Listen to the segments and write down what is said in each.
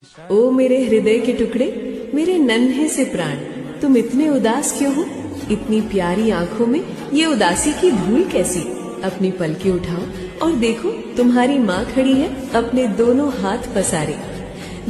ओ मेरे हृदय के टुकड़े, मेरे नन्हे से प्राण, तुम इतने उदास क्यों हो? इतनी प्यारी आंखों में ये उदासी की धूल कैसी? अपनी पलकें उठाओ और देखो, तुम्हारी माँ खड़ी है अपने दोनों हाथ पसारे।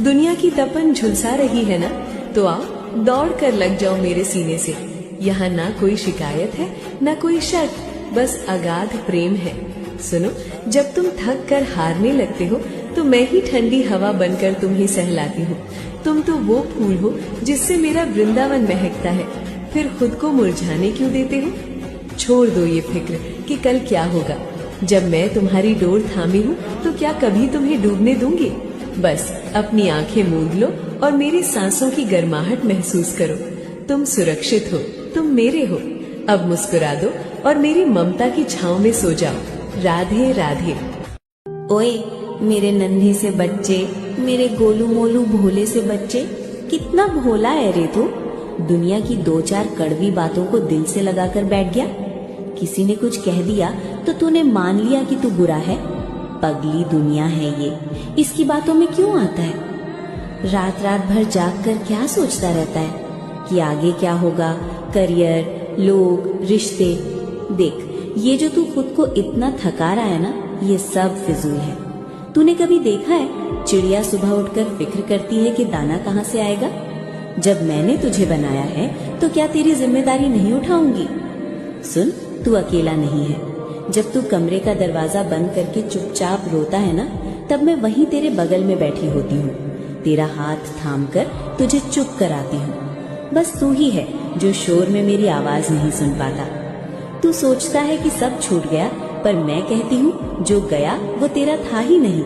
दुनिया की तपन झुलसा रही है ना, तो आओ दौड़ कर लग जाओ मेरे सीने से। यहाँ ना कोई शिकायत है ना कोई शक, बस अगाध प्रेम है। सुनो, जब तुम थक कर हारने लगते हो तो मैं ही ठंडी हवा बनकर तुम्हें सहलाती हूँ। तुम तो वो फूल हो जिससे मेरा वृंदावन महकता है, फिर खुद को मुरझाने क्यों देते हो? छोड़ दो ये फिक्र कि कल क्या होगा। जब मैं तुम्हारी डोर थामी हूँ तो क्या कभी तुम्हें डूबने दूंगी? बस अपनी आंखें मूंद लो और मेरी सांसों की गर्माहट महसूस करो। तुम सुरक्षित हो, तुम मेरे हो। अब मुस्कुरा दो और मेरी ममता की छांव में सो जाओ। राधे राधे। ओए मेरे नन्हे से बच्चे, मेरे गोलू मोलू भोले से बच्चे, कितना भोला है रे तू। दुनिया की दो चार कड़वी बातों को दिल से लगाकर बैठ गया। किसी ने कुछ कह दिया तो तूने मान लिया कि तू बुरा है। पगली दुनिया है ये, इसकी बातों में क्यों आता है? रात रात भर जाग कर क्या सोचता रहता है कि आगे क्या होगा, करियर, लोग, रिश्ते। देख, ये जो तू खुद को इतना थका रहा है ना, ये सब फिजूल है। तूने कभी देखा है चिड़िया सुबह उठकर फिक्र करती है कि दाना कहाँ से आएगा? जब मैंने तुझे बनाया है तो क्या तेरी जिम्मेदारी नहीं उठाऊंगी? सुन, तू अकेला नहीं है। जब तू कमरे का दरवाजा बंद करके चुपचाप रोता है ना, तब मैं वहीं तेरे बगल में बैठी होती हूँ, तेरा हाथ थामकर तुझे चुप कराती हूँ। बस तू ही है जो शोर में मेरी आवाज नहीं सुन पाता। तू सोचता है कि सब छूट गया, पर मैं कहती हूँ जो गया वो तेरा था ही नहीं।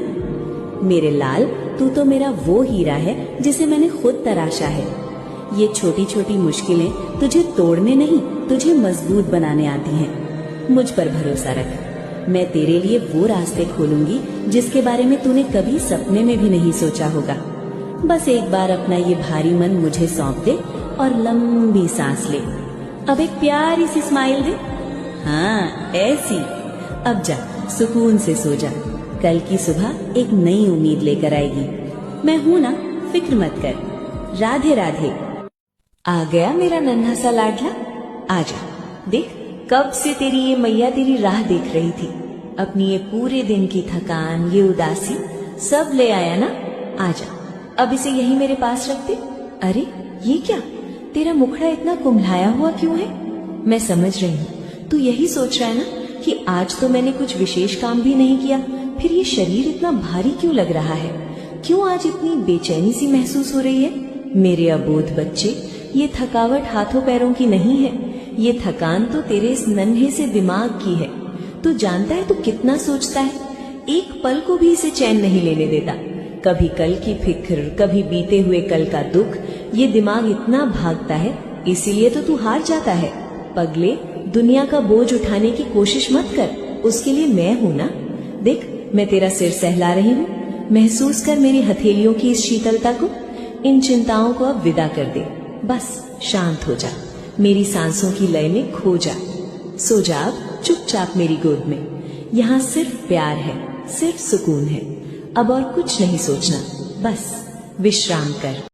मेरे लाल, तू तो मेरा वो हीरा है जिसे मैंने खुद तराशा है। ये छोटी छोटी मुश्किलें तुझे तोड़ने नहीं, तुझे मजबूत बनाने आती हैं। मुझ पर भरोसा रख, मैं तेरे लिए वो रास्ते खोलूंगी जिसके बारे में तूने कभी सपने में भी नहीं सोचा होगा। बस एक बार अपना ये भारी मन मुझे सौंप दे और लंबी सांस ले। अब एक प्यारी सी स्माइल दे। हाँ, ऐसी। अब जा, सुकून से सो जा। कल की सुबह एक नई उम्मीद लेकर आएगी। मैं हूं ना, फिक्र मत कर। राधे राधे। आ गया मेरा नन्हा सा लाडला, आजा। देख, कब से तेरी ये मैया तेरी राह देख रही थी। अपनी ये पूरे दिन की थकान, ये उदासी सब ले आया ना। आजा, अब इसे यही मेरे पास रख दे। अरे ये क्या, तेरा मुखड़ा इतना कुम्हलाया हुआ क्यों है? मैं समझ रही हूँ, तू यही सोच रहा है ना कि आज तो मैंने कुछ विशेष काम भी नहीं किया, फिर ये शरीर इतना भारी क्यों लग रहा है? क्यों आज इतनी बेचैनी सी महसूस हो रही है? मेरे अबोध बच्चे, ये थकावट हाथों पैरों की नहीं है, ये थकान तो तेरे इस नन्हे से दिमाग की है। तू जानता है तू कितना सोचता है? एक पल को भी इसे चैन नहीं लेने देता। कभी कल की फिक्र, कभी बीते हुए कल का दुख। ये दिमाग इतना भागता है, इसीलिए तो तू हार जाता है। पगले, दुनिया का बोझ उठाने की कोशिश मत कर, उसके लिए मैं हूं ना। देख, मैं तेरा सिर सहला रही हूँ, महसूस कर मेरी हथेलियों की इस शीतलता को। इन चिंताओं को अब विदा कर दे, बस शांत हो जा, मेरी सांसों की लय में खो जा। सो जा अब चुपचाप मेरी गोद में। यहाँ सिर्फ प्यार है, सिर्फ सुकून है। अब और कुछ नहीं सोचना, बस विश्राम कर।